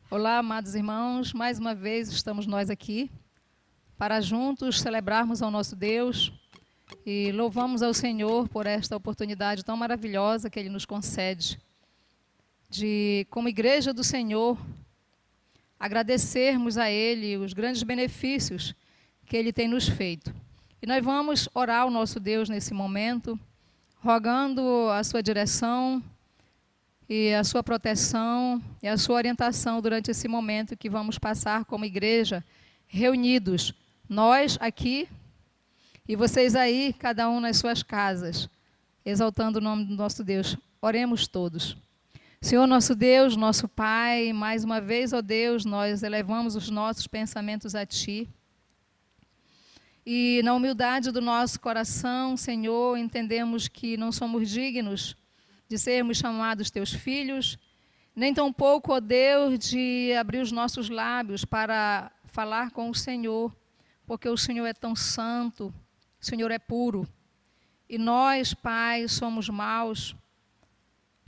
Olá, amados irmãos, mais uma vez estamos nós aqui para juntos celebrarmos ao nosso Deus e louvamos ao Senhor por esta oportunidade tão maravilhosa que Ele nos concede de, como igreja do Senhor, agradecermos a Ele os grandes benefícios que Ele tem nos feito. E nós vamos orar ao nosso Deus nesse momento, rogando a sua direção e a sua proteção e a sua orientação durante esse momento que vamos passar como igreja, reunidos, nós aqui e vocês aí, cada um nas suas casas, exaltando o nome do nosso Deus. Oremos todos. Senhor nosso Deus, nosso Pai, mais uma vez, ó Deus, nós elevamos os nossos pensamentos a Ti. E na humildade do nosso coração, Senhor, entendemos que não somos dignos de sermos chamados Teus filhos, nem tampouco, ó Deus, de abrir os nossos lábios para falar com o Senhor, porque o Senhor é tão santo, o Senhor é puro. E nós, Pai, somos maus.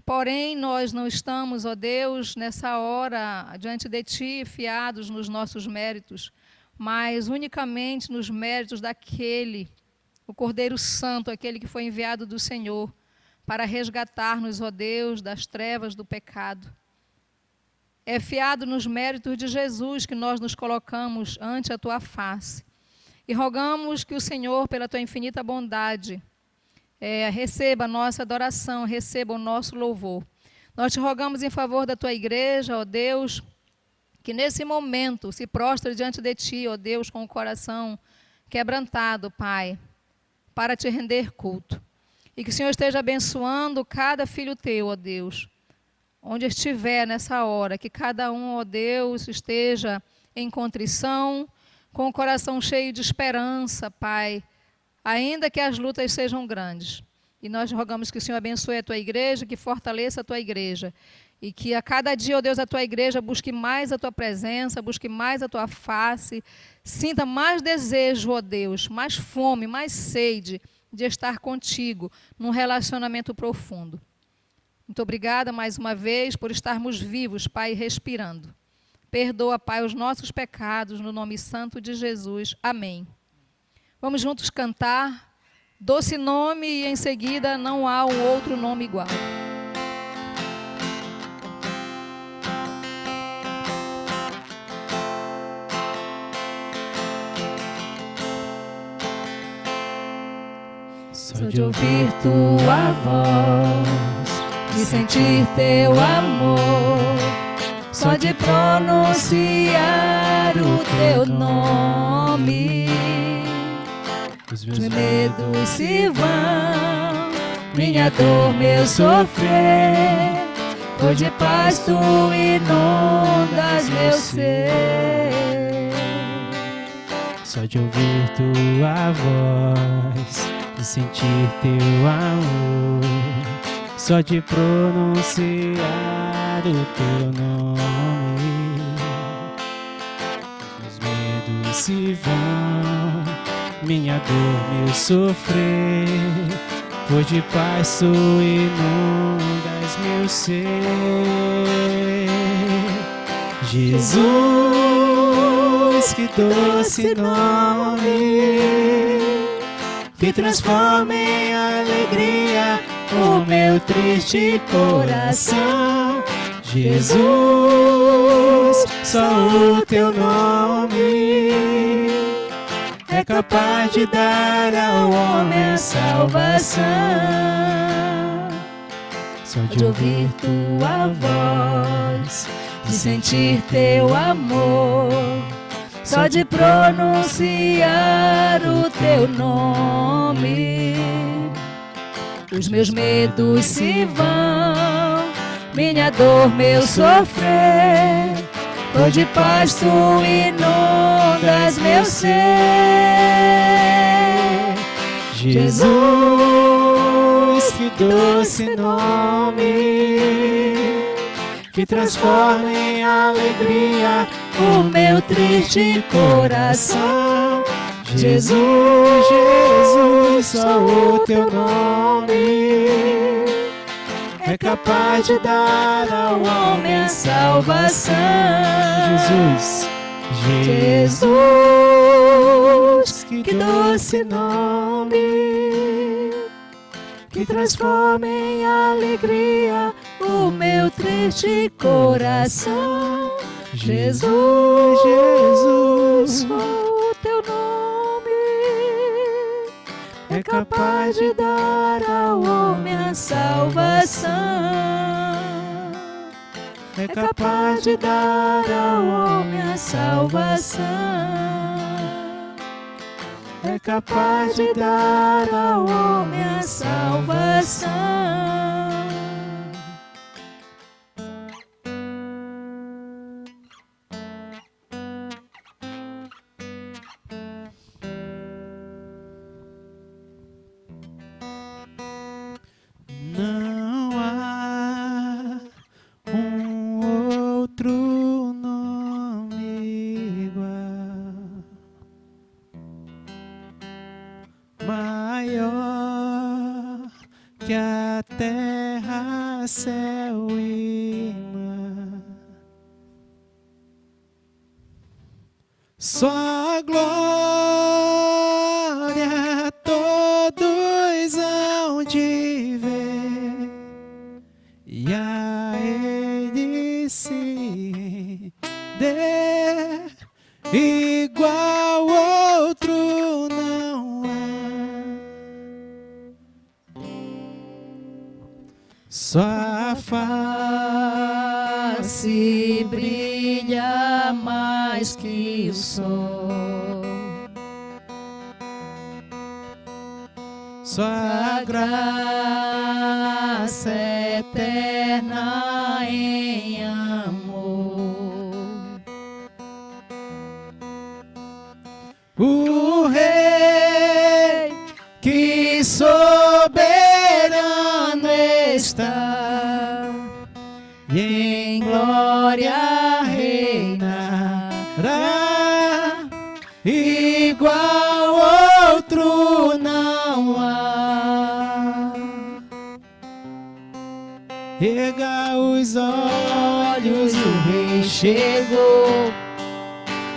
Porém, nós não estamos, ó Deus, nessa hora, diante de Ti, fiados nos nossos méritos, mas unicamente nos méritos daquele, o Cordeiro Santo, aquele que foi enviado do Senhor, para resgatar-nos, ó Deus, das trevas do pecado. É fiado nos méritos de Jesus que nós nos colocamos ante a Tua face. E rogamos que o Senhor, pela Tua infinita bondade, receba a nossa adoração, receba o nosso louvor. Nós te rogamos em favor da Tua igreja, ó Deus, que nesse momento se prostre diante de Ti, ó Deus, com o coração quebrantado, Pai, para Te render culto. E que o Senhor esteja abençoando cada filho Teu, ó Deus, onde estiver nessa hora, que cada um, ó Deus, esteja em contrição, com o coração cheio de esperança, Pai, ainda que as lutas sejam grandes. E nós rogamos que o Senhor abençoe a Tua igreja, que fortaleça a Tua igreja, e que a cada dia, ó Deus, a Tua igreja busque mais a Tua presença, busque mais a Tua face, sinta mais desejo, ó Deus, mais fome, mais sede, de estar contigo, num relacionamento profundo. Muito obrigada mais uma vez por estarmos vivos, Pai, respirando. Perdoa, Pai, os nossos pecados, no nome santo de Jesus. Amém. Vamos juntos cantar Doce Nome e em seguida Não Há um Outro Nome Igual. Só de ouvir Tua voz, de sentir Teu amor, só de pronunciar o Teu nome, os meus medos se vão, minha dor, meu sofrer, cor de paz Tu inundas meu ser. Só de ouvir Tua voz, de sentir Teu amor, só de pronunciar o Teu nome, os medos se vão, minha dor, meu sofrer, cor de paz Tu inundas meu ser. Jesus, que doce nome, que transforma em alegria o meu triste coração. Jesus, só o Teu nome é capaz de dar ao homem a salvação. Só de ouvir Tua voz, de sentir Teu amor, só de pronunciar o Teu nome, os meus medos se vão, minha dor, meu sofrer, cor de paz Tu inundas meu ser. Jesus, que doce nome, que transforma em alegria o meu triste coração. Jesus, Jesus, só o Teu nome é capaz de dar ao homem a salvação. Jesus, que doce nome, que transforma em alegria o meu triste coração. Jesus, Jesus, o teu nome é capaz de dar ao homem a salvação. É capaz de dar ao homem a salvação. É capaz de dar ao homem a salvação. Não há outro nome igual, maior que a terra, céu e mar. Só glória todos hão de ver, e a Ele se der, igual outro não há. Sua face brilha mais que o sol, sua graça eterna em amor. O Rei que soberano está e em glória reinará, igual outro não há. Erga os olhos, o Rei chegou,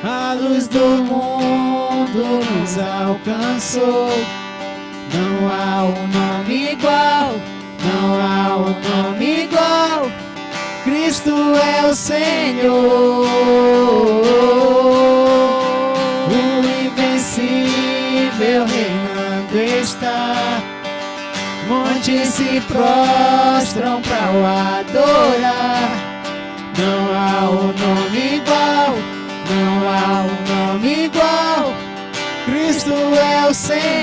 a luz do mundo nos alcançou. Não há um nome igual, não há um nome igual, Cristo é o Senhor. O invencível reinando está, montes se prostram para o adorar. Não há um nome igual, não há um nome igual, Cristo é o Senhor.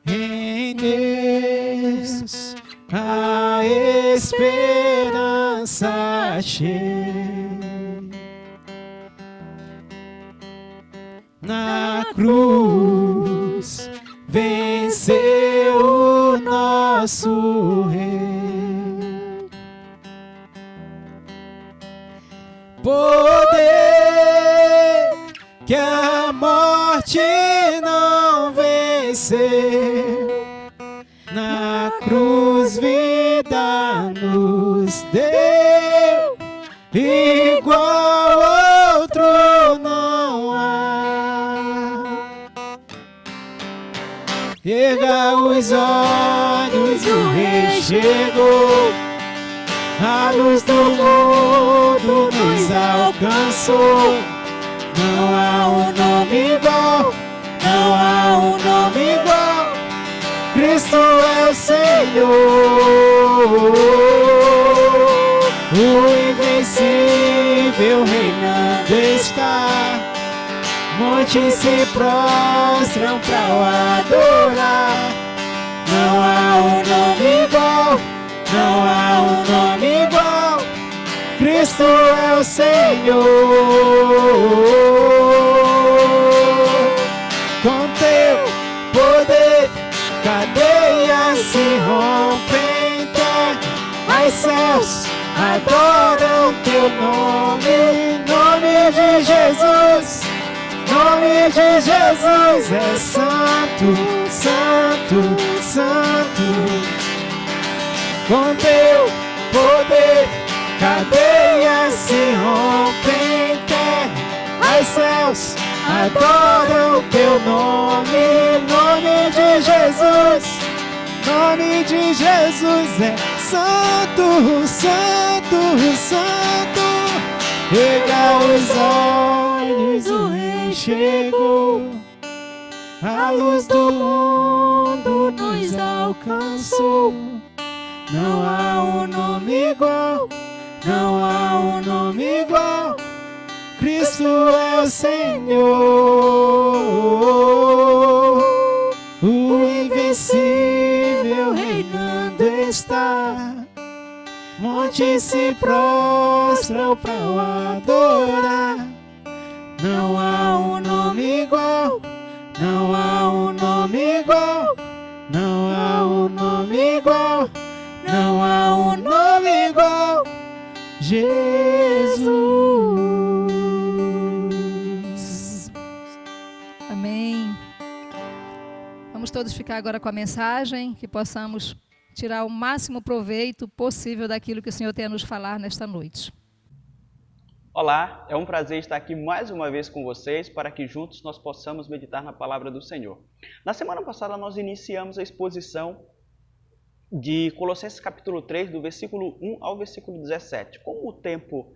Em Deus a esperança cheia, na cruz venceu o nosso Rei. Poder que a morte não venceu, na cruz vida nos deu, igual outro não há. Erga os olhos, o Rei chegou, a luz do mundo nos alcançou. Não há um nome igual, não há um nome igual, Cristo é o Senhor. O invencível reinando está, montes se prostram para o adorar. Não há um nome igual, não há um nome igual, Cristo é o Senhor. Com teu poder, cadeias se rompem, os céus adoram teu nome. Nome de Jesus, nome de Jesus é santo. Santo, Santo. Com teu poder, cadeias se rompem em terra, os céus adoram teu nome, nome de Jesus. Nome de Jesus é Santo, Santo, Santo. Erga os olhos, o Rei chegou. A luz do mundo nos alcançou. Não há um nome igual, não há um nome igual. Cristo é o Senhor, o invencível reinando está. Montes se prostram para o adorar. Não há um nome igual, não há um nome igual, não há um nome igual, não há um nome igual. Jesus. Amém. Vamos todos ficar agora com a mensagem, que possamos tirar o máximo proveito possível daquilo que o Senhor tem a nos falar nesta noite. Olá, é um prazer estar aqui mais uma vez com vocês para que juntos nós possamos meditar na palavra do Senhor. Na semana passada nós iniciamos a exposição de Colossenses capítulo 3, do versículo 1 ao versículo 17. Como o tempo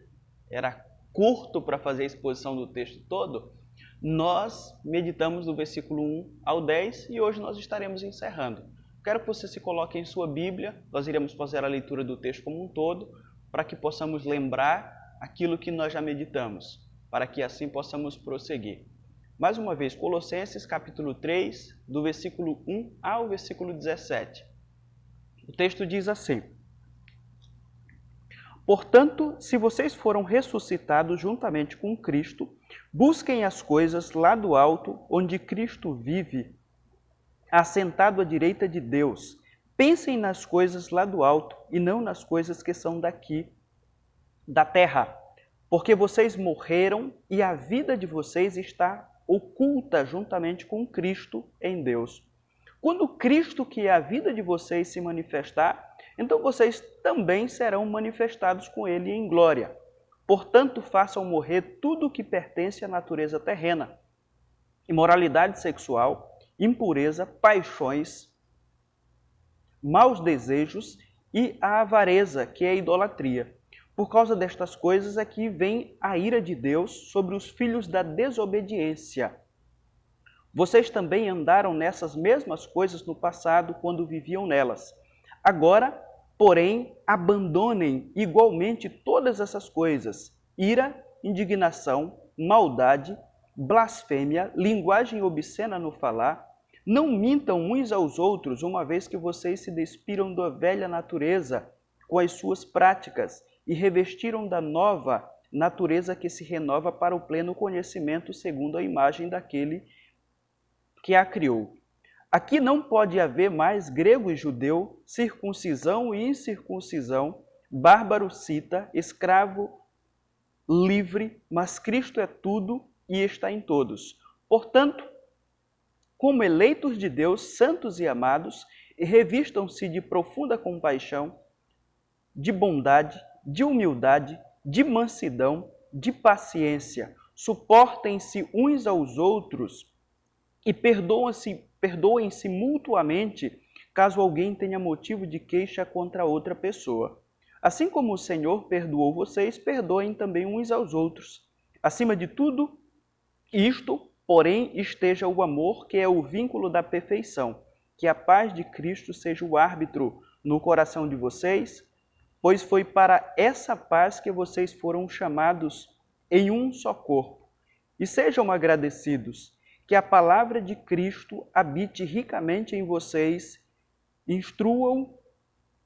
era curto para fazer a exposição do texto todo, nós meditamos do versículo 1 ao 10 e hoje nós estaremos encerrando. Quero que você se coloque em sua Bíblia, nós iremos fazer a leitura do texto como um todo, para que possamos lembrar aquilo que nós já meditamos, para que assim possamos prosseguir. Mais uma vez, Colossenses capítulo 3, do versículo 1 ao versículo 17. O texto diz assim: Portanto, se vocês foram ressuscitados juntamente com Cristo, busquem as coisas lá do alto, onde Cristo vive, assentado à direita de Deus. Pensem nas coisas lá do alto e não nas coisas que são daqui, da terra, porque vocês morreram e a vida de vocês está oculta juntamente com Cristo em Deus. Quando Cristo, que é a vida de vocês, se manifestar, então vocês também serão manifestados com Ele em glória. Portanto, façam morrer tudo o que pertence à natureza terrena: imoralidade sexual, impureza, paixões, maus desejos e a avareza, que é a idolatria. Por causa destas coisas é que vem a ira de Deus sobre os filhos da desobediência. Vocês também andaram nessas mesmas coisas no passado, quando viviam nelas. Agora, porém, abandonem igualmente todas essas coisas: ira, indignação, maldade, blasfêmia, linguagem obscena no falar. Não mintam uns aos outros, uma vez que vocês se despiram da velha natureza com as suas práticas e revestiram da nova natureza que se renova para o pleno conhecimento segundo a imagem daquele que a criou. Aqui não pode haver mais grego e judeu, circuncisão e incircuncisão, bárbaro, cita, escravo, livre, mas Cristo é tudo e está em todos. Portanto, como eleitos de Deus, santos e amados, revistam-se de profunda compaixão, de bondade, de humildade, de mansidão, de paciência. Suportem-se uns aos outros e perdoem-se mutuamente, caso alguém tenha motivo de queixa contra outra pessoa. Assim como o Senhor perdoou vocês, perdoem também uns aos outros. Acima de tudo isto, porém, esteja o amor, que é o vínculo da perfeição. Que a paz de Cristo seja o árbitro no coração de vocês, pois foi para essa paz que vocês foram chamados em um só corpo. E sejam agradecidos. Que a palavra de Cristo habite ricamente em vocês, instruam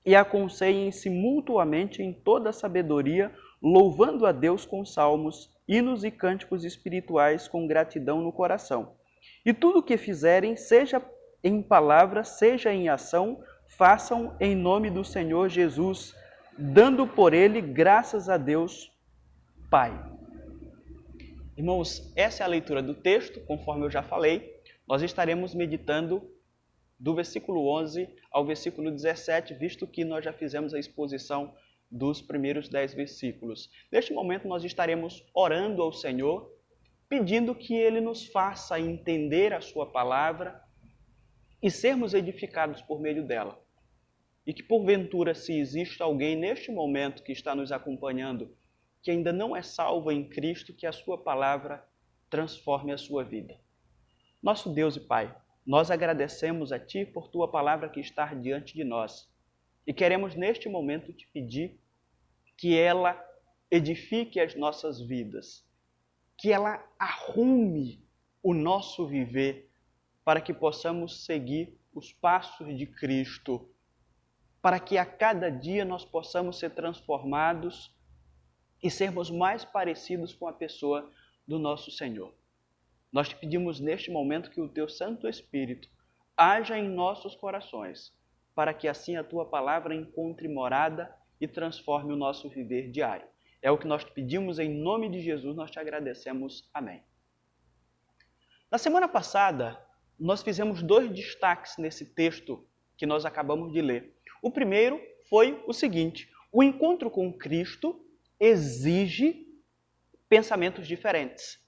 e aconselhem-se mutuamente em toda a sabedoria, louvando a Deus com salmos, hinos e cânticos espirituais com gratidão no coração. E tudo o que fizerem, seja em palavra, seja em ação, façam em nome do Senhor Jesus, dando por ele graças a Deus, Pai. Irmãos, essa é a leitura do texto, conforme eu já falei. nós estaremos meditando do versículo 11 ao versículo 17, visto que nós já fizemos a exposição dos primeiros 10 versículos. Neste momento, nós estaremos orando ao Senhor, pedindo que Ele nos faça entender a sua palavra e sermos edificados por meio dela. E que, porventura, se existe alguém neste momento que está nos acompanhando, que ainda não é salvo em Cristo, que a sua palavra transforme a sua vida. Nosso Deus e Pai, nós agradecemos a Ti por Tua palavra que está diante de nós. E queremos neste momento te pedir que ela edifique as nossas vidas, que ela arrume o nosso viver para que possamos seguir os passos de Cristo, para que a cada dia nós possamos ser transformados e sermos mais parecidos com a pessoa do nosso Senhor. Nós te pedimos neste momento que o Teu Santo Espírito haja em nossos corações, para que assim a Tua palavra encontre morada e transforme o nosso viver diário. É o que nós te pedimos em nome de Jesus, nós te agradecemos. Amém. Na semana passada, nós fizemos 2 destaques nesse texto que nós acabamos de ler. O primeiro foi o seguinte: o encontro com Cristo exige pensamentos diferentes.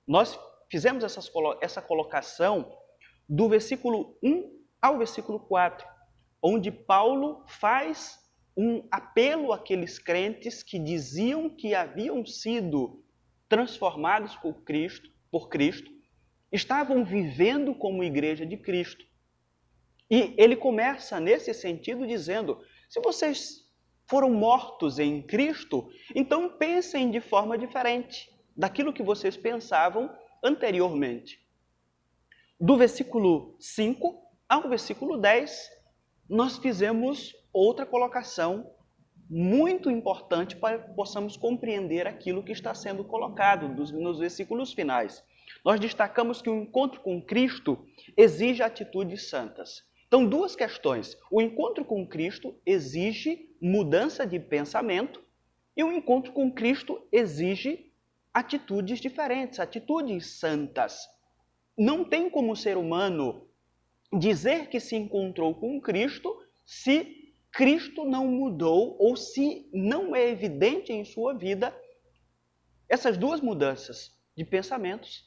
Nós fizemos essa colocação do versículo 1 ao versículo 4, onde Paulo faz um apelo àqueles crentes que diziam que haviam sido transformados por Cristo, estavam vivendo como igreja de Cristo. E ele começa nesse sentido dizendo: se vocês foram mortos em Cristo, então pensem de forma diferente daquilo que vocês pensavam anteriormente. Do versículo 5 ao versículo 10, nós fizemos outra colocação muito importante para que possamos compreender aquilo que está sendo colocado nos versículos finais. Nós destacamos que o encontro com Cristo exige atitudes santas. Então, 2 questões. O encontro com Cristo exige mudança de pensamento e o encontro com Cristo exige atitudes diferentes, atitudes santas. Não tem como o ser humano dizer que se encontrou com Cristo se Cristo não mudou ou se não é evidente em sua vida essas 2 mudanças de pensamentos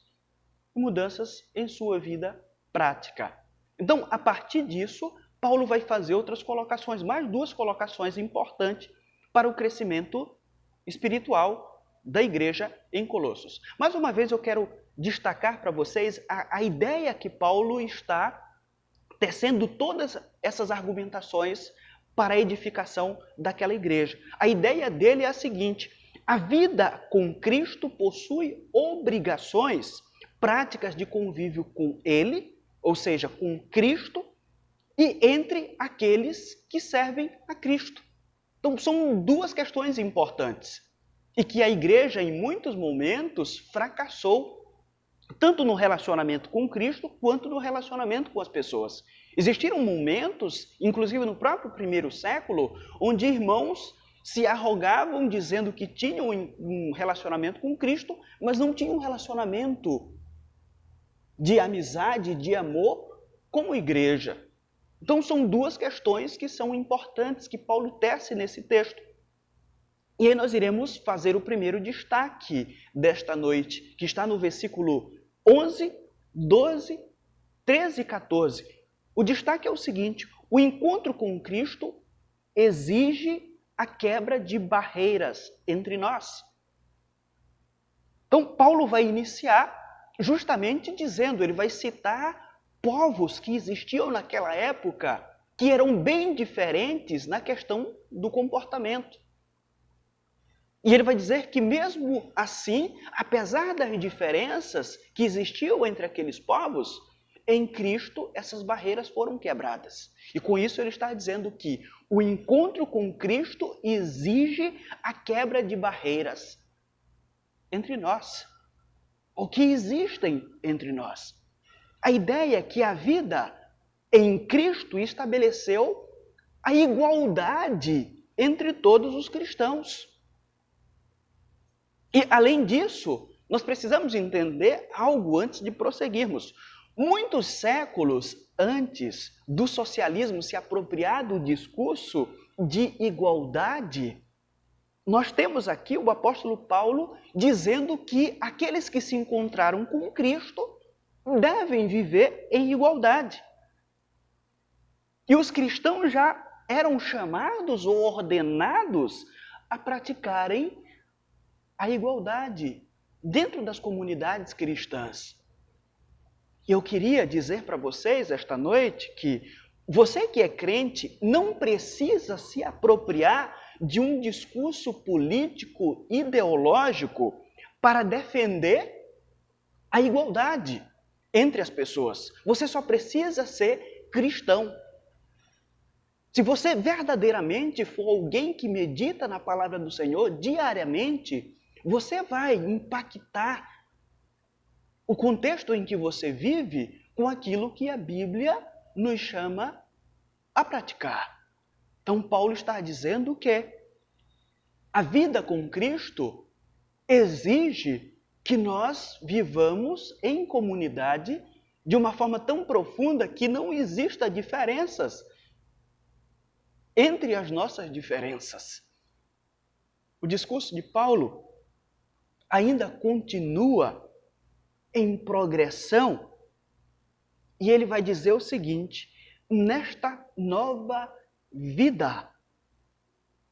e mudanças em sua vida prática. Então, a partir disso, Paulo vai fazer outras colocações, mais 2 colocações importantes para o crescimento espiritual da igreja em Colossos. Mais uma vez, eu quero destacar para vocês a ideia que Paulo está tecendo todas essas argumentações para a edificação daquela igreja. A ideia dele é a seguinte: a vida com Cristo possui obrigações práticas de convívio com Ele, ou seja, com Cristo, e entre aqueles que servem a Cristo. Então, são 2 questões importantes e que a igreja, em muitos momentos, fracassou, tanto no relacionamento com Cristo, quanto no relacionamento com as pessoas. Existiram momentos, inclusive no próprio primeiro século, onde irmãos se arrogavam dizendo que tinham um relacionamento com Cristo, mas não tinham um relacionamento de amizade, de amor, como igreja. Então, são 2 questões que são importantes, que Paulo tece nesse texto. E aí nós iremos fazer o primeiro destaque desta noite, que está no versículo 11, 12, 13 e 14. O destaque é o seguinte: o encontro com Cristo exige a quebra de barreiras entre nós. Então, Paulo vai iniciar justamente dizendo, ele vai citar povos que existiam naquela época, que eram bem diferentes na questão do comportamento. E ele vai dizer que mesmo assim, apesar das diferenças que existiam entre aqueles povos, em Cristo essas barreiras foram quebradas. E com isso ele está dizendo que o encontro com Cristo exige a quebra de barreiras entre nós, ou que existem entre nós. A ideia é que a vida em Cristo estabeleceu a igualdade entre todos os cristãos. E, além disso, nós precisamos entender algo antes de prosseguirmos. Muitos séculos antes do socialismo se apropriar do discurso de igualdade, nós temos aqui o apóstolo Paulo dizendo que aqueles que se encontraram com Cristo devem viver em igualdade. E os cristãos já eram chamados ou ordenados a praticarem a igualdade dentro das comunidades cristãs. Eu queria dizer para vocês esta noite que você que é crente não precisa se apropriar de um discurso político ideológico para defender a igualdade entre as pessoas. Você só precisa ser cristão. Se você verdadeiramente for alguém que medita na palavra do Senhor diariamente, você vai impactar o contexto em que você vive com aquilo que a Bíblia nos chama a praticar. Então, Paulo está dizendo que a vida com Cristo exige que nós vivamos em comunidade de uma forma tão profunda que não exista diferenças entre as nossas diferenças. O discurso de Paulo ainda continua em progressão e ele vai dizer o seguinte: nesta nova vida.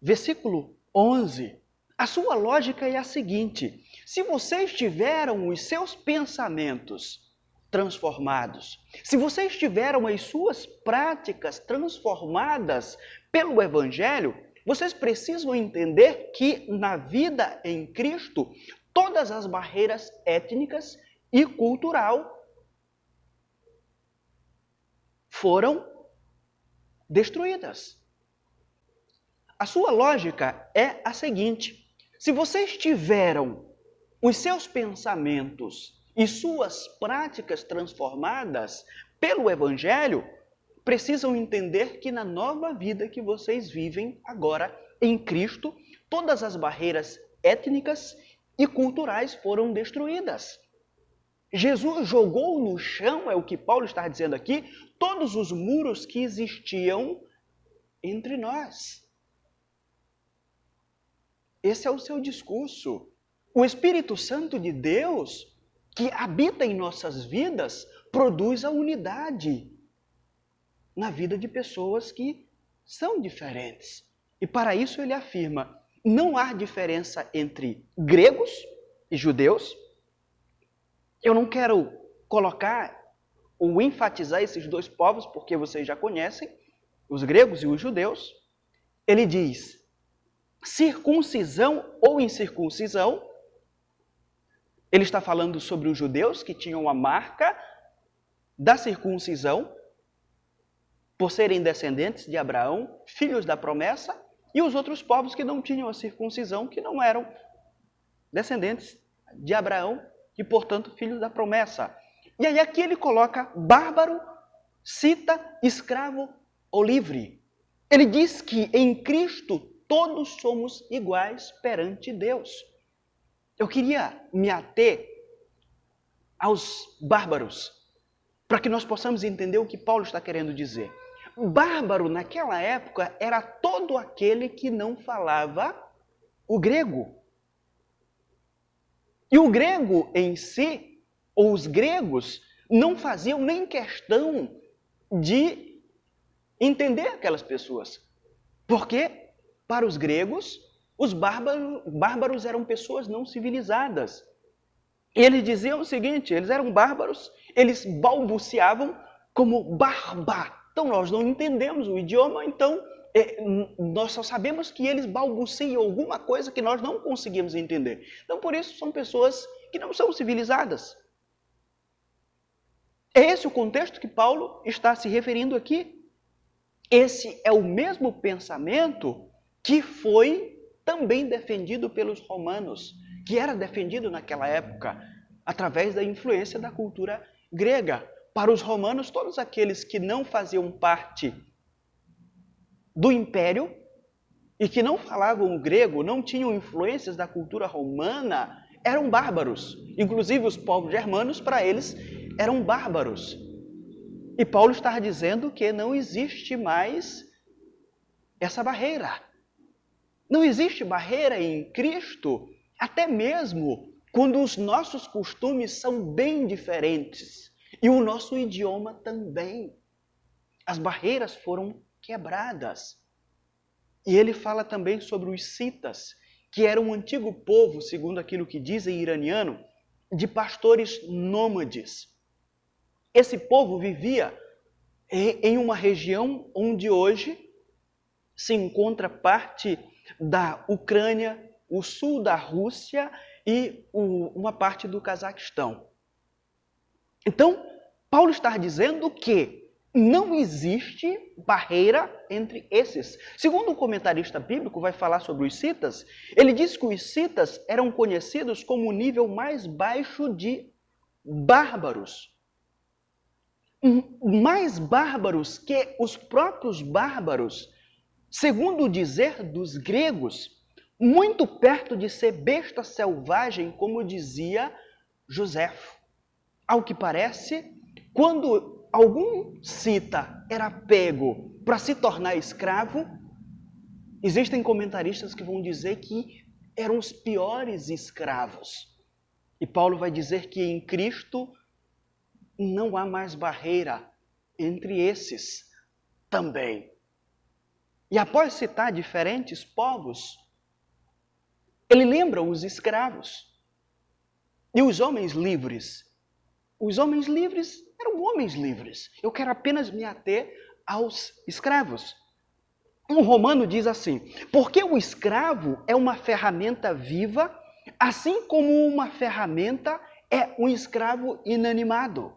Versículo 11. A sua lógica é a seguinte: se vocês tiveram os seus pensamentos transformados, se vocês tiveram as suas práticas transformadas pelo Evangelho, vocês precisam entender que na vida em Cristo, todas as barreiras étnicas e cultural foram destruídas. A sua lógica é a seguinte: se vocês tiveram os seus pensamentos e suas práticas transformadas pelo Evangelho, precisam entender que na nova vida que vocês vivem agora em Cristo, todas as barreiras étnicas e culturais foram destruídas. Jesus jogou no chão, é o que Paulo está dizendo aqui, todos os muros que existiam entre nós. Esse é o seu discurso. O Espírito Santo de Deus, que habita em nossas vidas, produz a unidade na vida de pessoas que são diferentes. E para isso ele afirma: não há diferença entre gregos e judeus. Eu não quero colocar ou enfatizar esses dois povos, porque vocês já conhecem, os gregos e os judeus. Ele diz: circuncisão ou incircuncisão. Ele está falando sobre os judeus que tinham a marca da circuncisão, por serem descendentes de Abraão, filhos da promessa, e os outros povos que não tinham a circuncisão, que não eram descendentes de Abraão e, portanto, filhos da promessa. E aí aqui ele coloca bárbaro, cita escravo ou livre. Ele diz que em Cristo todos somos iguais perante Deus. Eu queria me ater aos bárbaros, para que nós possamos entender o que Paulo está querendo dizer. Bárbaro, naquela época, era todo aquele que não falava o grego. E o grego em si, ou os gregos, não faziam nem questão de entender aquelas pessoas. Porque, para os gregos, os bárbaros eram pessoas não civilizadas. E eles diziam o seguinte: eles eram bárbaros, eles balbuciavam como barba. Então nós não entendemos o idioma, então nós só sabemos que eles balbuciam alguma coisa que nós não conseguimos entender. Então por isso são pessoas que não são civilizadas. É esse o contexto que Paulo está se referindo aqui. Esse é o mesmo pensamento que foi também defendido pelos romanos, que era defendido naquela época, através da influência da cultura grega. Para os romanos, todos aqueles que não faziam parte do império e que não falavam o grego, não tinham influências da cultura romana, eram bárbaros. Inclusive os povos germanos, para eles, eram bárbaros. E Paulo está dizendo que não existe mais essa barreira. Não existe barreira em Cristo, até mesmo quando os nossos costumes são bem diferentes. E o nosso idioma também. As barreiras foram quebradas. E ele fala também sobre os citas, que era um antigo povo, segundo aquilo que dizem iraniano, de pastores nômades. Esse povo vivia em uma região onde hoje se encontra parte da Ucrânia, o sul da Rússia e uma parte do Cazaquistão. Então, Paulo está dizendo que não existe barreira entre esses. Segundo um comentarista bíblico, vai falar sobre os citas, ele diz que os citas eram conhecidos como o nível mais baixo de bárbaros. Mais bárbaros que os próprios bárbaros, segundo o dizer dos gregos, muito perto de ser besta selvagem, como dizia Joséfo. Ao que parece, quando algum cita era pego para se tornar escravo, existem comentaristas que vão dizer que eram os piores escravos. E Paulo vai dizer que em Cristo não há mais barreira entre esses também. E após citar diferentes povos, ele lembra os escravos e os homens livres. Os homens livres eram homens livres. Eu quero apenas me ater aos escravos. Um romano diz assim: porque o escravo é uma ferramenta viva, assim como uma ferramenta é um escravo inanimado.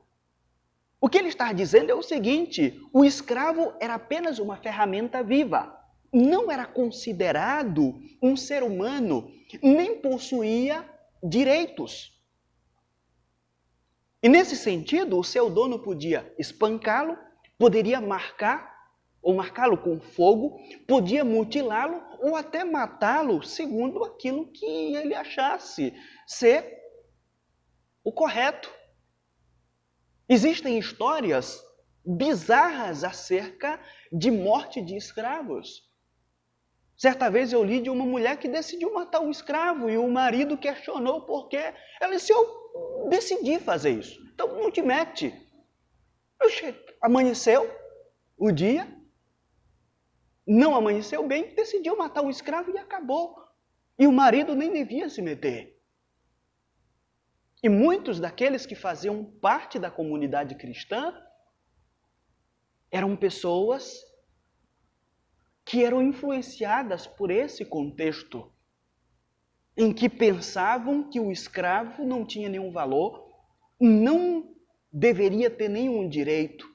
O que ele está dizendo é o seguinte: o escravo era apenas uma ferramenta viva. Não era considerado um ser humano, nem possuía direitos. E nesse sentido, o seu dono podia espancá-lo, poderia marcá-lo com fogo, podia mutilá-lo ou até matá-lo segundo aquilo que ele achasse ser o correto. Existem histórias bizarras acerca de morte de escravos. Certa vez eu li de uma mulher que decidiu matar um escravo e o marido questionou por quê. Ela disse: eu decidi fazer isso, então não te mete. Amanheceu o dia, não amanheceu bem, decidiu matar um escravo e acabou. E o marido nem devia se meter. E muitos daqueles que faziam parte da comunidade cristã eram pessoas que eram influenciadas por esse contexto, em que pensavam que o escravo não tinha nenhum valor, não deveria ter nenhum direito.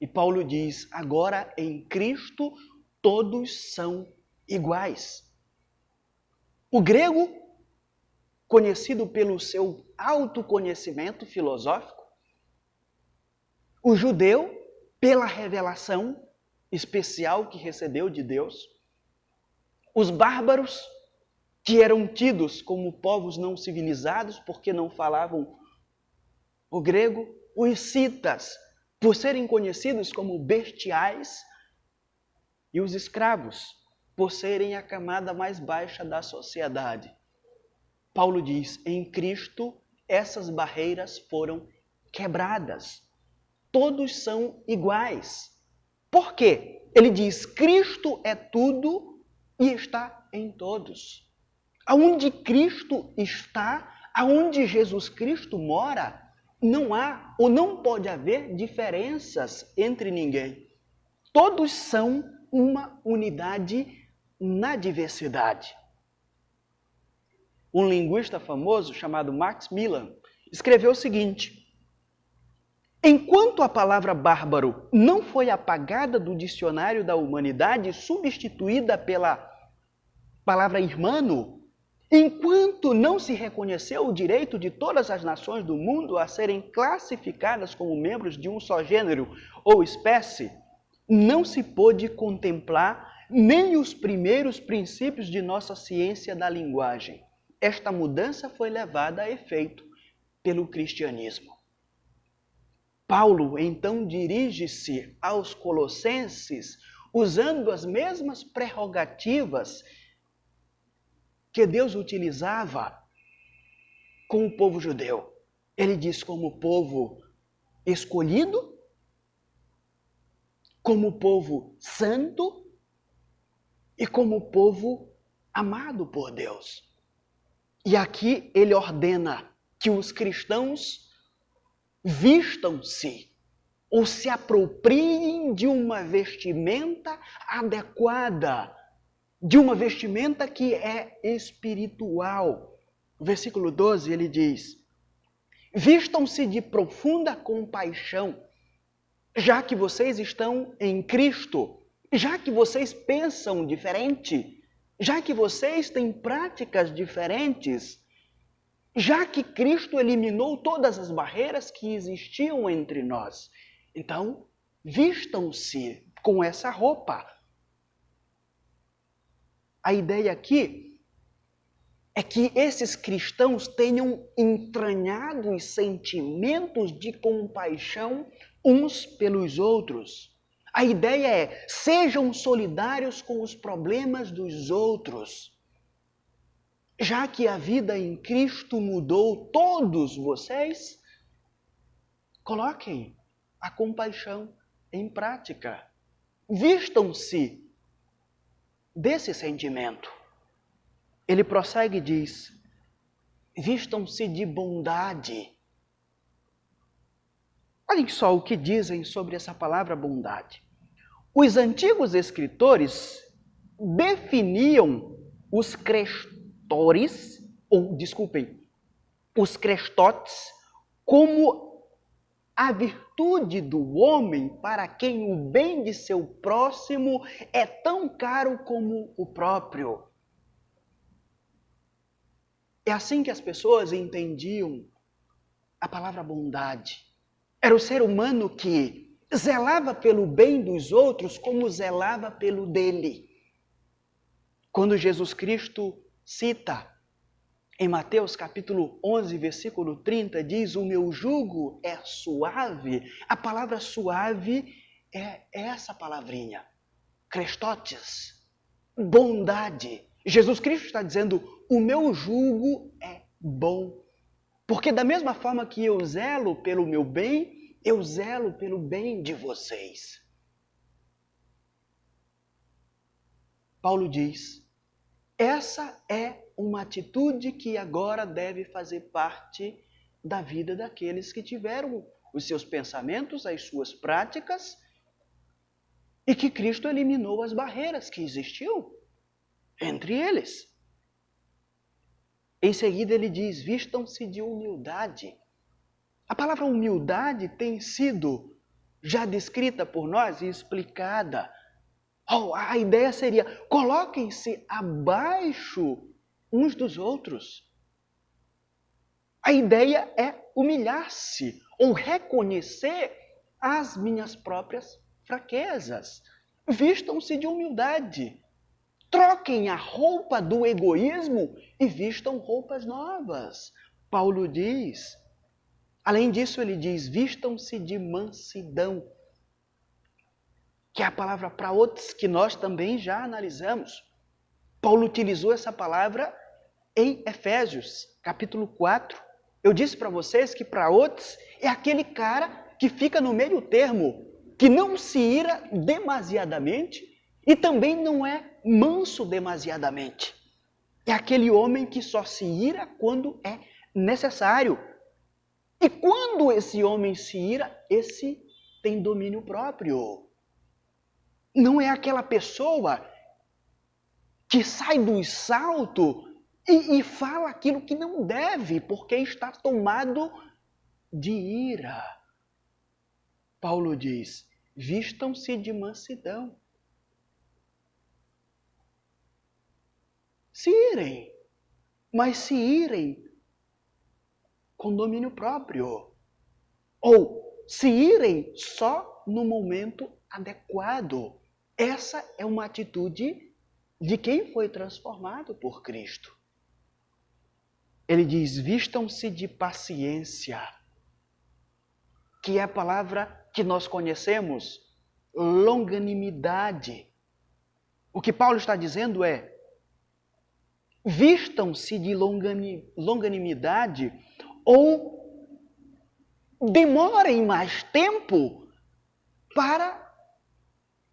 E Paulo diz: agora em Cristo todos são iguais. O grego, conhecido pelo seu autoconhecimento filosófico, o judeu, pela revelação especial que recebeu de Deus, os bárbaros, que eram tidos como povos não civilizados porque não falavam o grego, os citas, por serem conhecidos como bestiais, e os escravos, por serem a camada mais baixa da sociedade. Paulo diz: em Cristo essas barreiras foram quebradas. Todos são iguais. Por quê? Ele diz: Cristo é tudo e está em todos. Aonde Cristo está, aonde Jesus Cristo mora, não há ou não pode haver diferenças entre ninguém. Todos são uma unidade na diversidade. Um linguista famoso chamado Max Millan escreveu o seguinte: enquanto a palavra bárbaro não foi apagada do dicionário da humanidade e substituída pela palavra irmão, enquanto não se reconheceu o direito de todas as nações do mundo a serem classificadas como membros de um só gênero ou espécie, não se pôde contemplar nem os primeiros princípios de nossa ciência da linguagem. esta mudança foi levada a efeito pelo cristianismo. Paulo então dirige-se aos colossenses usando as mesmas prerrogativas que Deus utilizava com o povo judeu. Ele diz como povo escolhido, como povo santo e como povo amado por Deus. E aqui ele ordena que os cristãos vistam-se ou se apropriem de uma vestimenta adequada, de uma vestimenta que é espiritual. No versículo 12 ele diz: vistam-se de profunda compaixão, já que vocês estão em Cristo, já que vocês pensam diferente, já que vocês têm práticas diferentes, já que Cristo eliminou todas as barreiras que existiam entre nós. Então, vistam-se com essa roupa. A ideia aqui é que esses cristãos tenham entranhados sentimentos de compaixão uns pelos outros. A ideia é, sejam solidários com os problemas dos outros. Já que a vida em Cristo mudou todos vocês, coloquem a compaixão em prática. Vistam-se desse sentimento. Ele prossegue e diz: vistam-se de bondade. Olhem só o que dizem sobre essa palavra bondade. Os antigos escritores definiam os os crestotes, como a virtude do homem para quem o bem de seu próximo é tão caro como o próprio. É assim que as pessoas entendiam a palavra bondade. Era o ser humano que zelava pelo bem dos outros como zelava pelo dele. Quando Jesus Cristo cita em Mateus capítulo 11, versículo 30, diz: o meu jugo é suave. A palavra suave é essa palavrinha, crestotes, bondade. Jesus Cristo está dizendo: o meu jugo é bom. Porque da mesma forma que eu zelo pelo meu bem, eu zelo pelo bem de vocês. Paulo diz: essa é uma atitude que agora deve fazer parte da vida daqueles que tiveram os seus pensamentos, as suas práticas, e que Cristo eliminou as barreiras que existiam entre eles. Em seguida ele diz: vistam-se de humildade. A palavra humildade tem sido já descrita por nós e explicada. A ideia seria: coloquem-se abaixo uns dos outros. A ideia é humilhar-se ou reconhecer as minhas próprias fraquezas. Vistam-se de humildade. Troquem a roupa do egoísmo e vistam roupas novas. Paulo diz. Além disso, ele diz: vistam-se de mansidão, que é a palavra praotes, que nós também já analisamos. Paulo utilizou essa palavra em Efésios, capítulo 4. Eu disse para vocês que praotes é aquele cara que fica no meio termo, que não se ira demasiadamente e também não é manso demasiadamente. É aquele homem que só se ira quando é necessário. E quando esse homem se ira, esse tem domínio próprio. Não é aquela pessoa que sai do salto e fala aquilo que não deve, porque está tomado de ira. Paulo diz: vistam-se de mansidão. Se irem, mas se irem com domínio próprio. Ou se irem só no momento adequado. Essa é uma atitude de quem foi transformado por Cristo. Ele diz: vistam-se de paciência, que é a palavra que nós conhecemos, longanimidade. O que Paulo está dizendo é: vistam-se de longanimidade ou demorem mais tempo para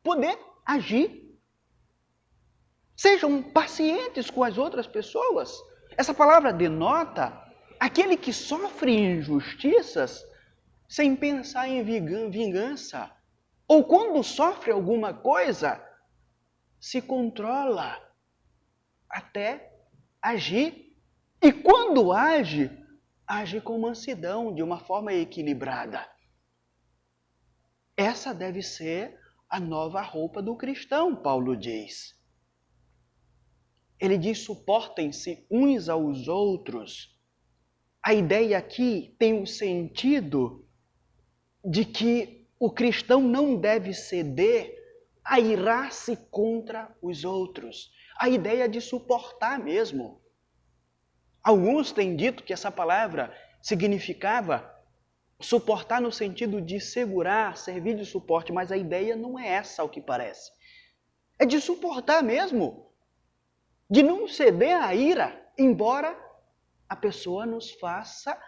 poder agir. Sejam pacientes com as outras pessoas. Essa palavra denota aquele que sofre injustiças sem pensar em vingança. Ou quando sofre alguma coisa, se controla até agir. E quando age, age com mansidão, de uma forma equilibrada. Essa deve ser a nova roupa do cristão, Paulo diz. Ele diz: suportem-se uns aos outros. A ideia aqui tem o sentido de que o cristão não deve ceder a irar-se contra os outros. A ideia de suportar mesmo. Alguns têm dito que essa palavra significava suportar no sentido de segurar, servir de suporte, mas a ideia não é essa, ao que parece. É de suportar mesmo. De não ceder à ira, embora a pessoa nos faça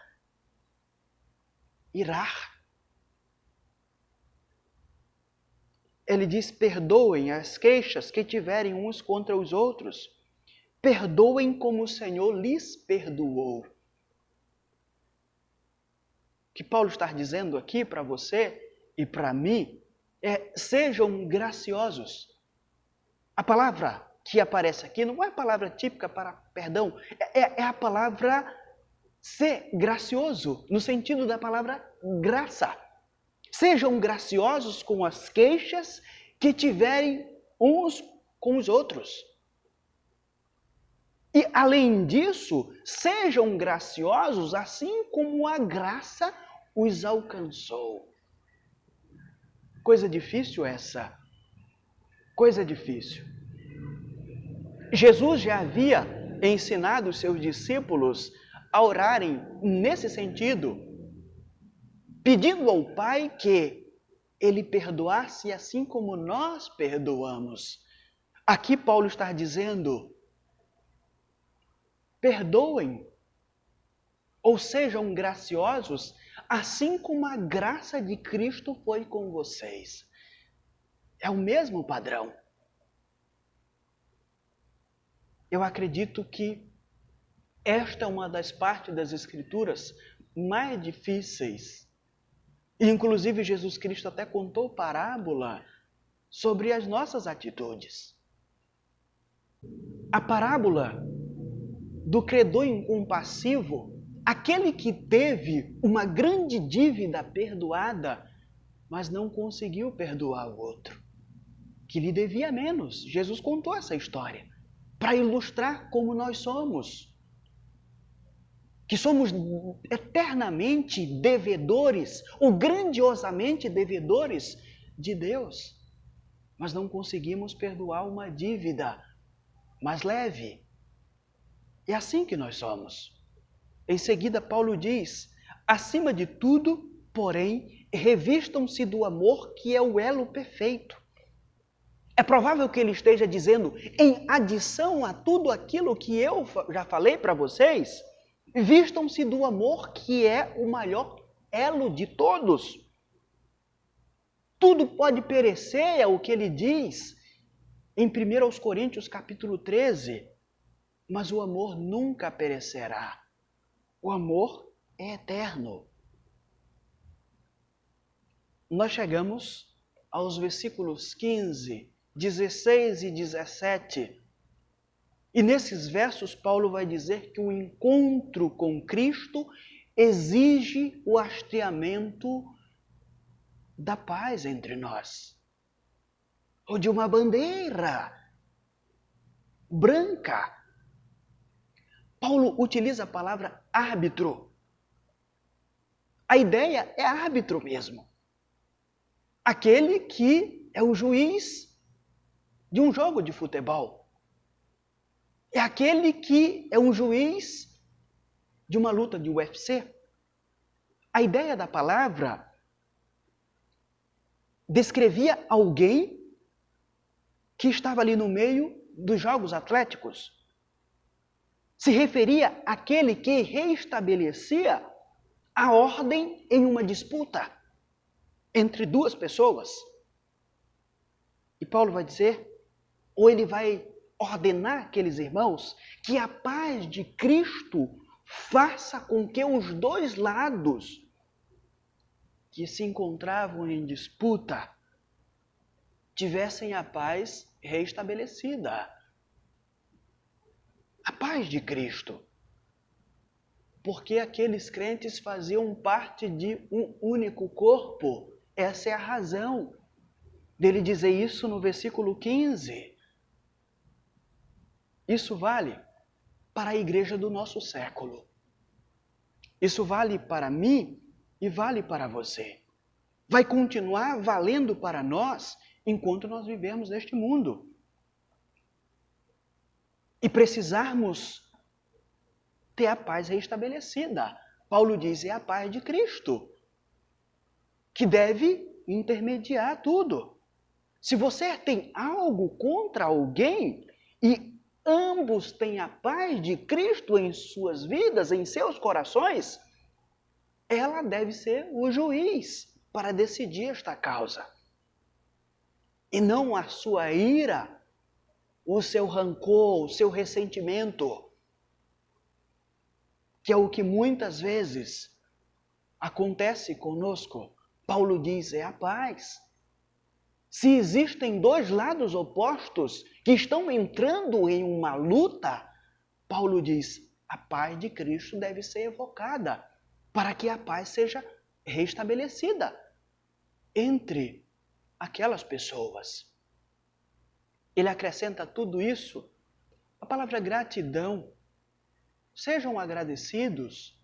irar. Ele diz: perdoem as queixas que tiverem uns contra os outros. Perdoem como o Senhor lhes perdoou. O que Paulo está dizendo aqui para você e para mim é: sejam graciosos. A palavra que aparece aqui não é a palavra típica para perdão, é a palavra ser gracioso, no sentido da palavra graça. Sejam graciosos com as queixas que tiverem uns com os outros. E, além disso, sejam graciosos assim como a graça os alcançou. Coisa difícil essa. Coisa difícil. Jesus já havia ensinado os seus discípulos a orarem nesse sentido, pedindo ao Pai que Ele perdoasse assim como nós perdoamos. Aqui Paulo está dizendo: perdoem, ou sejam graciosos, assim como a graça de Cristo foi com vocês. É o mesmo padrão. Eu acredito que esta é uma das partes das Escrituras mais difíceis. Inclusive, Jesus Cristo até contou parábola sobre as nossas atitudes. A parábola do credor incompassivo, aquele que teve uma grande dívida perdoada, mas não conseguiu perdoar o outro, que lhe devia menos. Jesus contou essa história para ilustrar como nós somos. Que somos eternamente devedores, ou grandiosamente devedores de Deus. Mas não conseguimos perdoar uma dívida mais leve. É assim que nós somos. Em seguida, Paulo diz: acima de tudo, porém, revistam-se do amor, que é o elo perfeito. É provável que ele esteja dizendo, em adição a tudo aquilo que eu já falei para vocês, vistam-se do amor, que é o maior elo de todos. Tudo pode perecer, é o que ele diz em 1 Coríntios capítulo 13, mas o amor nunca perecerá. O amor é eterno. Nós chegamos aos versículos 15, 16 e 17. E nesses versos, Paulo vai dizer que o encontro com Cristo exige o hasteamento da paz entre nós. Ou de uma bandeira branca. Paulo utiliza a palavra árbitro. A ideia é árbitro mesmo. Aquele que é o juiz de um jogo de futebol. É aquele que é um juiz de uma luta de UFC. A ideia da palavra descrevia alguém que estava ali no meio dos jogos atléticos. Se referia àquele que reestabelecia a ordem em uma disputa entre duas pessoas. E Paulo vai dizer, ou ele vai ordenar aqueles irmãos, que a paz de Cristo faça com que os dois lados que se encontravam em disputa tivessem a paz reestabelecida. A paz de Cristo. Porque aqueles crentes faziam parte de um único corpo. Essa é a razão dele dizer isso no versículo 15. Isso vale para a igreja do nosso século. Isso vale para mim e vale para você. Vai continuar valendo para nós enquanto nós vivermos neste mundo. E precisarmos ter a paz reestabelecida. Paulo diz, é a paz de Cristo que deve intermediar tudo. Se você tem algo contra alguém e ambos têm a paz de Cristo em suas vidas, em seus corações, ela deve ser o juiz para decidir esta causa. E não a sua ira, o seu rancor, o seu ressentimento, que é o que muitas vezes acontece conosco. Paulo diz, é a paz. Se existem dois lados opostos que estão entrando em uma luta, Paulo diz, a paz de Cristo deve ser evocada para que a paz seja restabelecida entre aquelas pessoas. Ele acrescenta tudo isso, a palavra gratidão. Sejam agradecidos.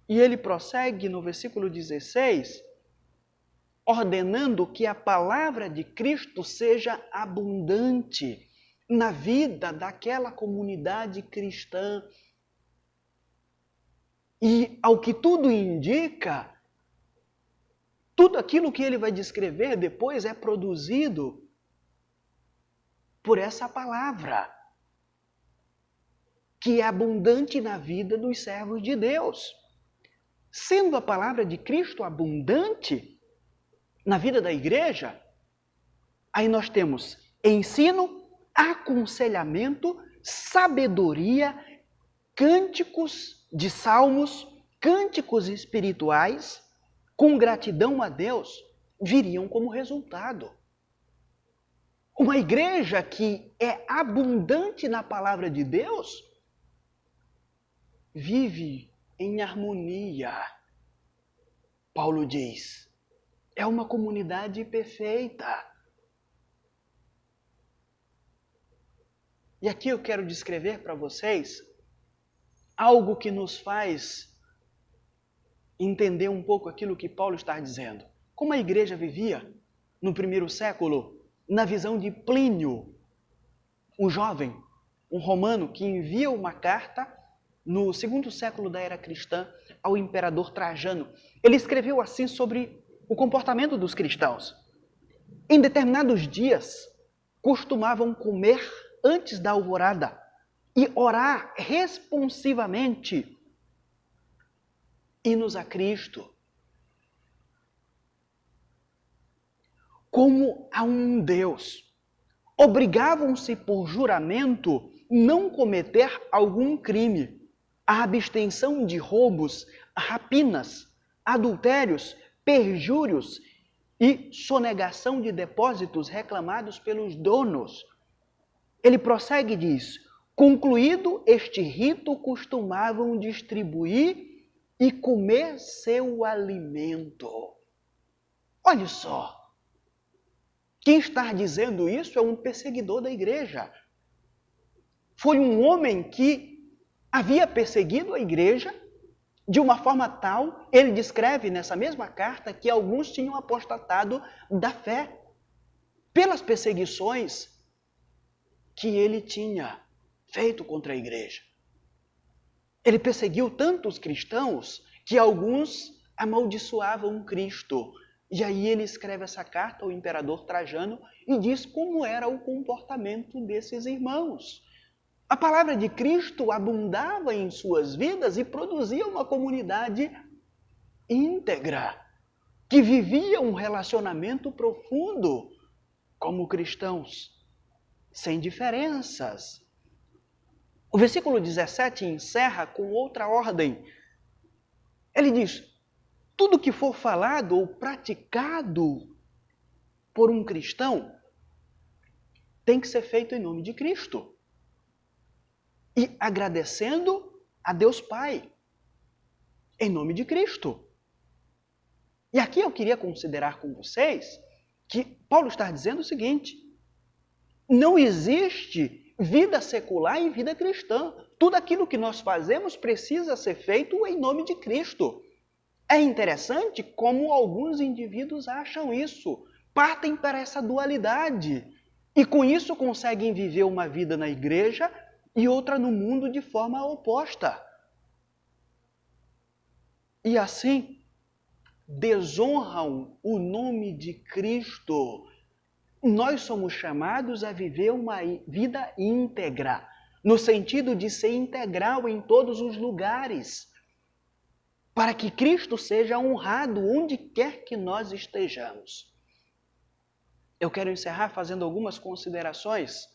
E ele prossegue no versículo 16, ordenando que a palavra de Cristo seja abundante na vida daquela comunidade cristã. E, ao que tudo indica, tudo aquilo que ele vai descrever depois é produzido por essa palavra, que é abundante na vida dos servos de Deus. Sendo a palavra de Cristo abundante na vida da igreja, aí nós temos ensino, aconselhamento, sabedoria, cânticos de salmos, cânticos espirituais, com gratidão a Deus, viriam como resultado. Uma igreja que é abundante na palavra de Deus, vive em harmonia. Paulo diz, é uma comunidade perfeita. E aqui eu quero descrever para vocês algo que nos faz entender um pouco aquilo que Paulo está dizendo. Como a igreja vivia no primeiro século, na visão de Plínio, um jovem, um romano que envia uma carta no segundo século da era cristã ao imperador Trajano. Ele escreveu assim sobre o comportamento dos cristãos. Em determinados dias, costumavam comer antes da alvorada e orar responsivamente hinos a Cristo, como a um Deus. Obrigavam-se por juramento não cometer algum crime, a abstenção de roubos, rapinas, adultérios, perjúrios e sonegação de depósitos reclamados pelos donos. Ele prossegue e diz, concluído este rito, costumavam distribuir e comer seu alimento. Olha só, quem está dizendo isso é um perseguidor da igreja. Foi um homem que havia perseguido a igreja de uma forma tal, ele descreve nessa mesma carta que alguns tinham apostatado da fé pelas perseguições que ele tinha feito contra a igreja. Ele perseguiu tanto os cristãos que alguns amaldiçoavam Cristo. E aí ele escreve essa carta ao imperador Trajano e diz como era o comportamento desses irmãos. A palavra de Cristo abundava em suas vidas e produzia uma comunidade íntegra, que vivia um relacionamento profundo como cristãos, sem diferenças. O versículo 17 encerra com outra ordem. Ele diz: tudo que for falado ou praticado por um cristão tem que ser feito em nome de Cristo. E agradecendo a Deus Pai, em nome de Cristo. E aqui eu queria considerar com vocês que Paulo está dizendo o seguinte: não existe vida secular e vida cristã. Tudo aquilo que nós fazemos precisa ser feito em nome de Cristo. É interessante como alguns indivíduos acham isso, partem para essa dualidade e com isso conseguem viver uma vida na igreja e outra no mundo de forma oposta. E assim, desonram o nome de Cristo. Nós somos chamados a viver uma vida íntegra, no sentido de ser integral em todos os lugares, para que Cristo seja honrado onde quer que nós estejamos. Eu quero encerrar fazendo algumas considerações,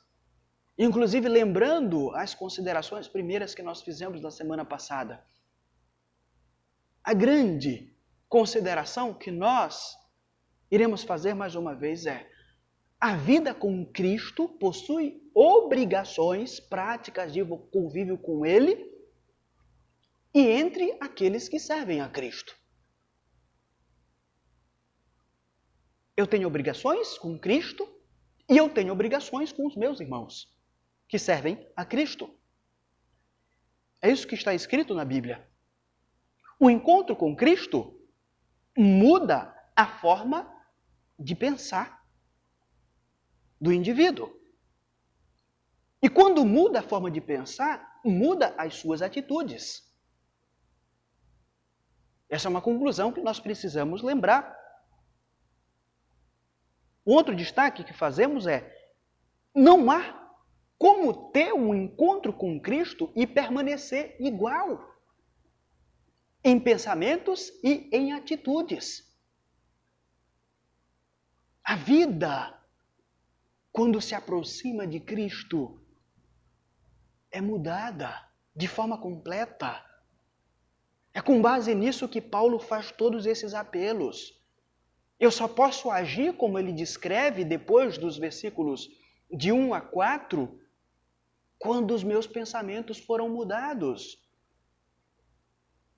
inclusive lembrando as considerações primeiras que nós fizemos na semana passada. A grande consideração que nós iremos fazer mais uma vez é: a vida com Cristo possui obrigações práticas de convívio com Ele e entre aqueles que servem a Cristo. Eu tenho obrigações com Cristo e eu tenho obrigações com os meus irmãos que servem a Cristo. É isso que está escrito na Bíblia. O encontro com Cristo muda a forma de pensar do indivíduo. E quando muda a forma de pensar, muda as suas atitudes. Essa é uma conclusão que nós precisamos lembrar. Um outro destaque que fazemos é: não há como ter um encontro com Cristo e permanecer igual em pensamentos e em atitudes. A vida, quando se aproxima de Cristo, é mudada de forma completa. É com base nisso que Paulo faz todos esses apelos. Eu só posso agir como ele descreve depois dos versículos de 1 a 4, quando os meus pensamentos foram mudados.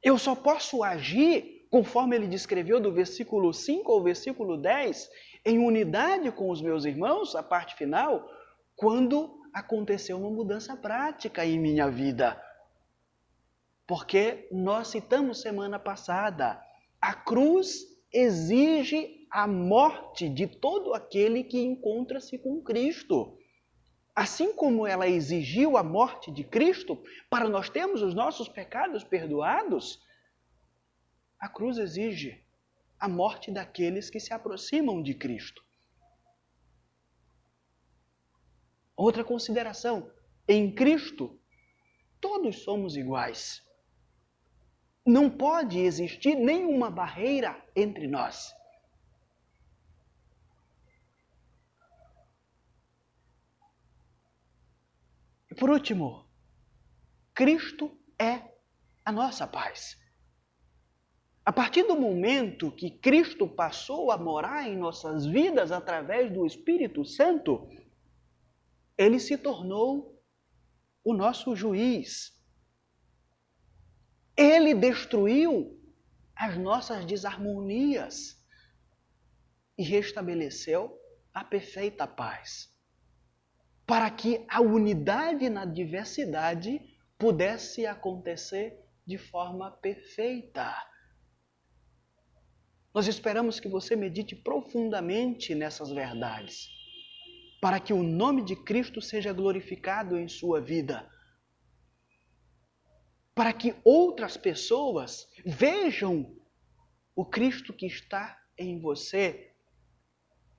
Eu só posso agir, conforme ele descreveu do versículo 5 ao versículo 10, em unidade com os meus irmãos, a parte final, quando aconteceu uma mudança prática em minha vida. Porque nós citamos semana passada, a cruz exige a morte de todo aquele que encontra-se com Cristo. Assim como ela exigiu a morte de Cristo para nós termos os nossos pecados perdoados, a cruz exige a morte daqueles que se aproximam de Cristo. Outra consideração: em Cristo, todos somos iguais. Não pode existir nenhuma barreira entre nós. E por último, Cristo é a nossa paz. A partir do momento que Cristo passou a morar em nossas vidas através do Espírito Santo, Ele se tornou o nosso juiz. Ele destruiu as nossas desarmonias e restabeleceu a perfeita paz, para que a unidade na diversidade pudesse acontecer de forma perfeita. Nós esperamos que você medite profundamente nessas verdades, para que o nome de Cristo seja glorificado em sua vida. para que outras pessoas vejam o Cristo que está em você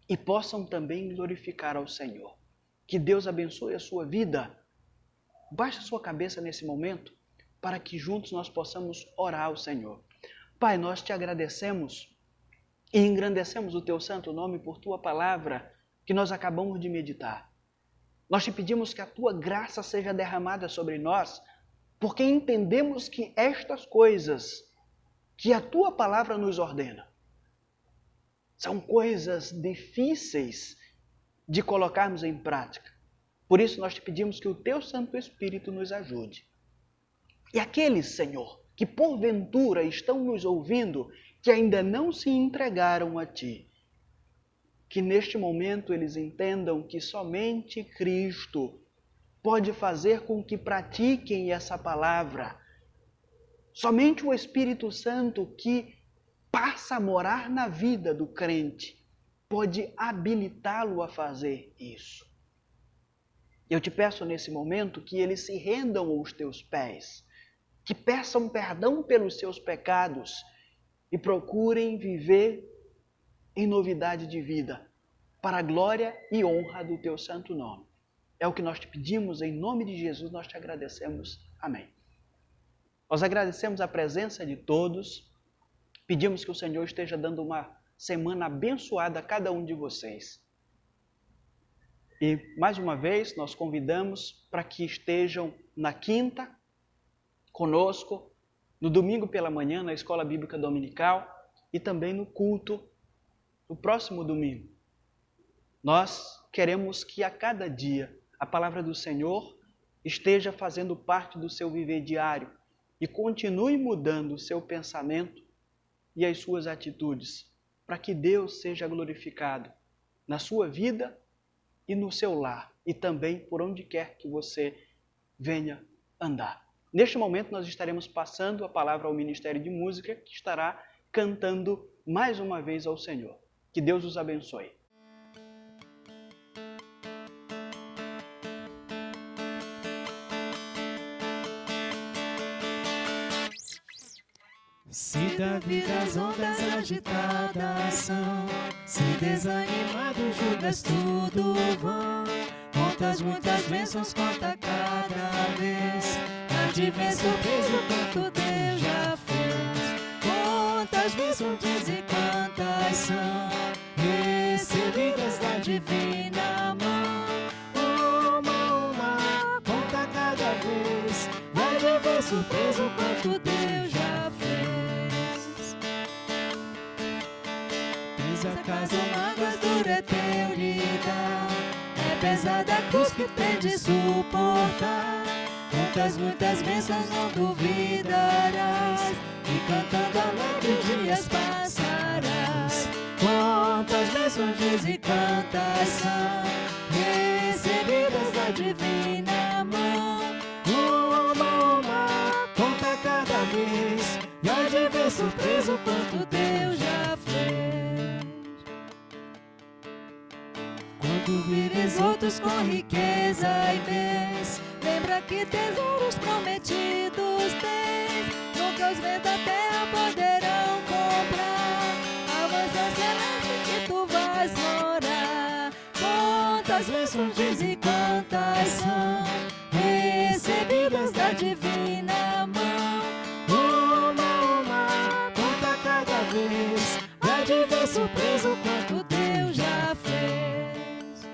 e possam também glorificar ao Senhor. Que Deus abençoe a sua vida. Baixe a sua cabeça nesse momento para que juntos nós possamos orar ao Senhor. Pai, nós te agradecemos e engrandecemos o teu santo nome por tua palavra que nós acabamos de meditar. Nós te pedimos que a tua graça seja derramada sobre nós, porque entendemos que estas coisas que a tua palavra nos ordena são coisas difíceis de colocarmos em prática. Por isso nós te pedimos que o teu Santo Espírito nos ajude. E aqueles, Senhor, que porventura estão nos ouvindo, que ainda não se entregaram a ti, que neste momento eles entendam que somente Cristo pode fazer com que pratiquem essa palavra. Somente o Espírito Santo que passa a morar na vida do crente pode habilitá-lo a fazer isso. Eu te peço nesse momento que eles se rendam aos teus pés, que peçam perdão pelos seus pecados e procurem viver em novidade de vida, para a glória e honra do teu santo nome. É o que nós te pedimos, em nome de Jesus, nós te agradecemos. Amém. Nós agradecemos a presença de todos, pedimos que o Senhor esteja dando uma semana abençoada a cada um de vocês. E, mais uma vez, nós convidamos para que estejam na quinta conosco, no domingo pela manhã, na Escola Bíblica Dominical e também no culto no próximo domingo. Nós queremos que a cada dia a palavra do Senhor esteja fazendo parte do seu viver diário e continue mudando o seu pensamento e as suas atitudes, para que Deus seja glorificado na sua vida e no seu lar, e também por onde quer que você venha andar. Neste momento nós estaremos passando a palavra ao Ministério de Música, que estará cantando mais uma vez ao Senhor. Que Deus os abençoe. Se da vida as ondas agitadas são, se desanimado julgas tudo vão, contas muitas bênçãos, conta cada vez, há de ver surpreso quanto Deus já fez. Quantas bênçãos diz e quantas são, recebidas da divina mão. Uma, conta cada vez, vai de ver surpreso quanto Deus já fez. Acaso mágoas dura é teu lidar, é pesada a cruz que tem de suportar. Muitas bênçãos não duvidarás, e cantando alegre dias passarás. Quantas bênçãos diz e quantas são, recebidas da divina mão. Uma, conta cada vez, e há de ver surpreso quanto Deus já fez. Quando vires outros com riqueza e bens, lembra que tesouros prometidos tens. Nunca os bens da terra poderão comprar a mansão celeste que tu vais morar. Quantas bênçãos diz e quantas são, recebidas da divina mão. Uma, conta cada vez, vai de ver surpreso quanto Deus já fez.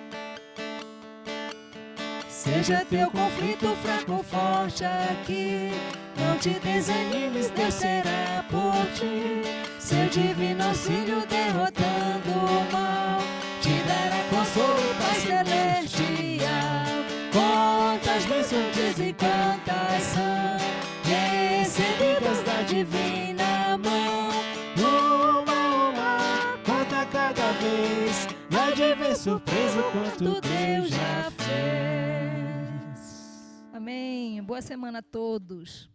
Seja teu conflito fraco ou forte aqui, não te desanimes, Deus será por ti. Seu divino auxílio derrotando o mal, te dará consolo e paz celestial. Quantas bênçãos diz e quantas são, recebidas da divina mão. Uma, conta cada vez, vai de ver surpreso quanto Deus já fez. Amém. Boa semana a todos.